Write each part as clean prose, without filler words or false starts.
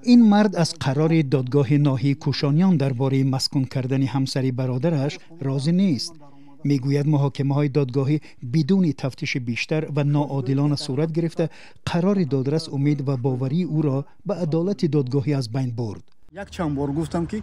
این مرد از قرار دادگاه ناحیه کوشانیان درباره مسکون کردن همسری برادرش راضی نیست. میگوید محاکمه های دادگاهی بدون تفتیش بیشتر و ناعادلانه صورت گرفته، قرار دادرس امید و باوری او را به عدالت دادگاهی از بین برد. یک چند بار گفتم که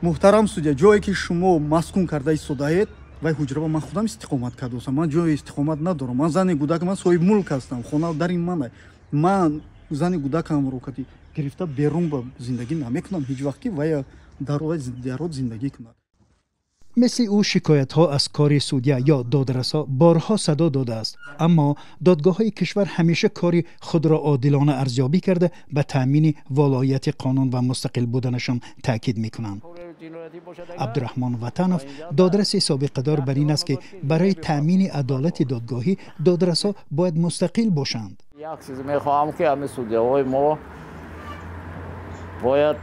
محترم судья، جایی که شما مسکون کرده ایستادید و حجره من خودم استقامت کردم، من جای استقامت ندارم. من زن کودک، من صاحب ملک هستم، خانه در این منه. من زن کودکم رو که گرفته بیرون به زندگی نمیکنم هیچ وقت که و در زندگی کند. مثل او شکایت ها از کار سودیا یا دادرسا بارها صدا داده است، اما دادگاه های کشور همیشه کاری خود را عادلانه ارزیابی کرده به تامین ولایت قانون و مستقل بودنشان تاکید میکنند. عبدالرحمن وطنوف دادرس سابقه دار بر این است که برای تامین عدالت دادگاهی دادرسا باید مستقل باشند. یک چیز میخواهم که همه سودیاهای ما باید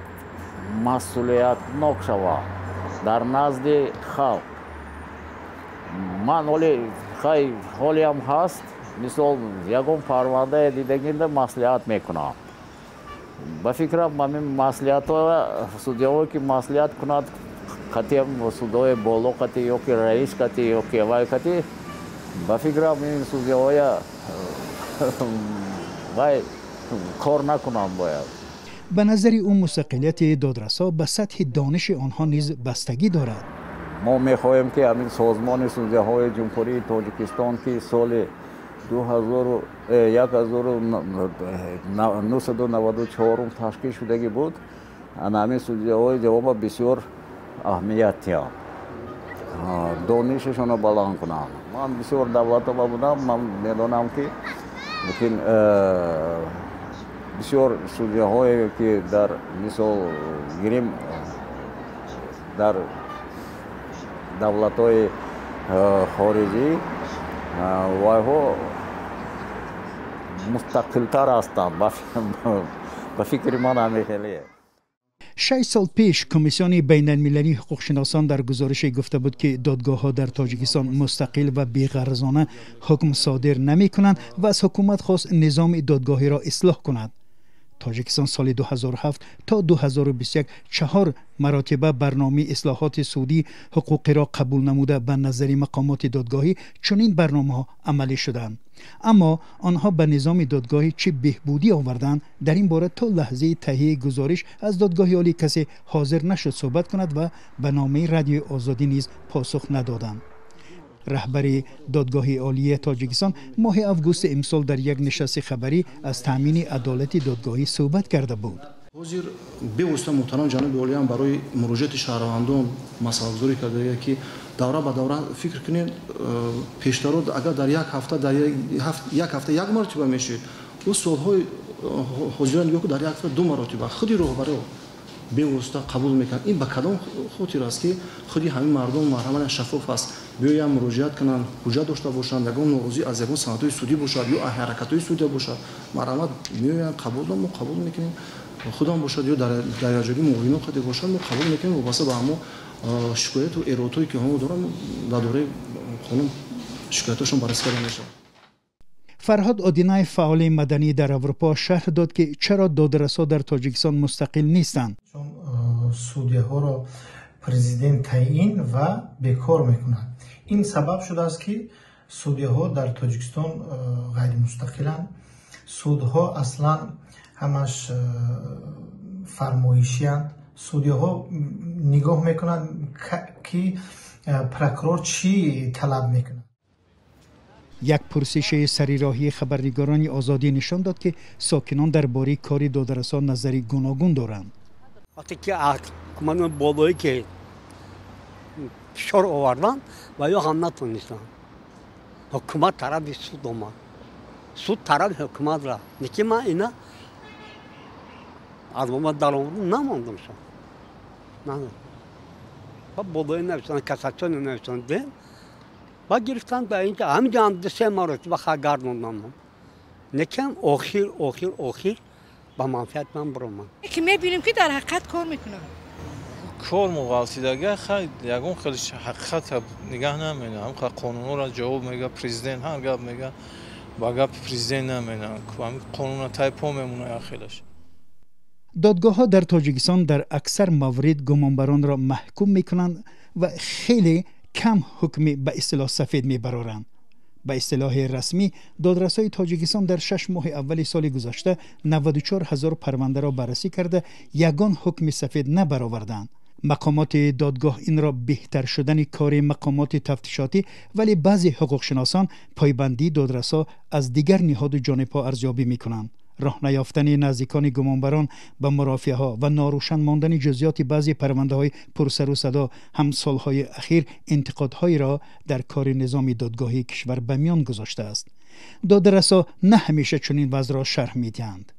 مسئولیتناک شوند در نزد خلق. من حالی هم هست، مثل یکم پرونده دیدگینده مسئولیت میکنم. به فکرم من مسئولیت ها سودیاهایی که مسئولیت کند کتی هم سودای بالا کتی یا که رئیس کتی یا که وای کتی، به فکرم این سودیاهای وای کار نکنم باید. به نظر او مستقلیت دادرسا به سطح دانش آنها نیز بستگی دارد. ما میخواهیم که همین سازمان سودیاهای جمهوری تاجیکستان که سال 1994 تشکیل شدگی بود، همین سودیاهای جواب بسیار اهمیت دارد. دانششان را بلند کنم. من بسیار دولت‌ها بودم، من میدانم که لیکن بسیار سودیاهایی که در مثال گیریم در دولت‌های خارجی وایها مستقل‌تر هستند. به فکر من همیشه 6 سال پیش کمیسیون بین المللی حقوق شناسان در گزارشی گفته بود که دادگاه ها در تاجیکستان مستقل و بی‌غرضانه حکم صادر نمی کنند و از حکومت خواست نظام دادگاهی را اصلاح کند. تاجیکستان سال 2007 تا 2021 4 مراتبه برنامه اصلاحات سودی حقوقی را قبول نموده به نظر مقامات دادگاهی چنین برنامه‌ها عملی شدند، اما آنها به نظام دادگاهی چه بهبودی آوردند در این باره تا لحظه تهیه گزارش از دادگاه عالی کسی حاضر نشد صحبت کند و به نامه رادیو آزادی نیز پاسخ ندادند. رهبر دادگاه عالی تاجیکستان ماه آگوست امسال در یک نشست خبری از تامین عدالت دادگاهی صحبت کرده بود. حاضر به‌واسطه محترم جناب عالی هم برای مراجعت شهروندان مسئله گذاری کرده که دوره به دوره فکر کنید پیشترات اگر در یک هفته یک مرتبه میشه و سالهای حاضران یا در یک هفته 2 مرتبه خودی راهبری به‌واسطه قبول میکنن. این به کدام خاطر است که خودی همین مردم محرمانه شفاف است بیایم مراجعت کنن، حجت داشته باشند، یگان ناراضی از یگان سندهای سودی باشد یا حرکت‌های سودی باشد، محرمت میایم قبول میکنیم. خودم باشد یا در درجه موینو خود باشد ما قبول میکنیم و واسه با ما شکایت و ایرادایی که هم دارن در دوره خانم شکایتاشون بررسی کرده میشه. فرهاد آدینای فعال مدنی در اروپا شرح داد که چرا دادرسا در تاجیکستان مستقل نیستند. چون سودیاها را پرزیدنت تعیین و بیکار میکنند. این سبب شده است که سودیاها در تاجیکستان غیر مستقلند. سودها اصلا همش فرمایشی اند. سودیاها نگاه میکنند که پروکرور چی طلب میکنه. یک پرسش سریراهی خبرنگاران آزادی نشان داد که ساکنان درباره کار دادرسا نظری گوناگون دارند. وقتی که حکومت بالایی که فشار آوردن و یا هم نتونستن حکومت طرف سود آمد، سود طرف حکومت را نکی من اینا از ما در اون نماندم شد نه بالایی نوشتن کساتون نوشتن دین با گرفتن به اینجا همینجا هم 3 مرتبه گردوندم نکم آخر با منفعت من برام که میبینیم که در حقیقت کار میکنم کار مغالطه خیلی یگون خیلی حقیقت نگاه نمیکنه. هم قانون را جواب میگه پرزیدنت هر گپ میگه با گپ پرزیدنت نمیکنه. هم قانون تایپ میمونه خیلیش. دادگاه‌ها در تاجیکستان در اکثر موارد گمانبران را محکوم می‌کنند و خیلی کم حکمی به اصطلاح سفید می‌برارند. به اصطلاح رسمی دادرسای تاجیکستان در 6 ماه اول سال گذشته 94,000 پرونده را بررسی کرده یگان حکم سفید نبرآوردند. مقامات دادگاه این را بهتر شدن کار مقامات تفتیشاتی، ولی بعضی حقوقشناسان پایبندی دادرسا از دیگر نهاد جانب‌ها ارزیابی می‌کنند. راه نیافتن نزدیکان گمانبران به مرافعه ها و ناروشن ماندن جزئیات بعضی پرونده های پرسر و صدا هم سالهای اخیر انتقادهایی را در کار نظام دادگاهی کشور به میان گذاشته است. دادرسا نه همیشه چنین وضع را شرح می‌دهند.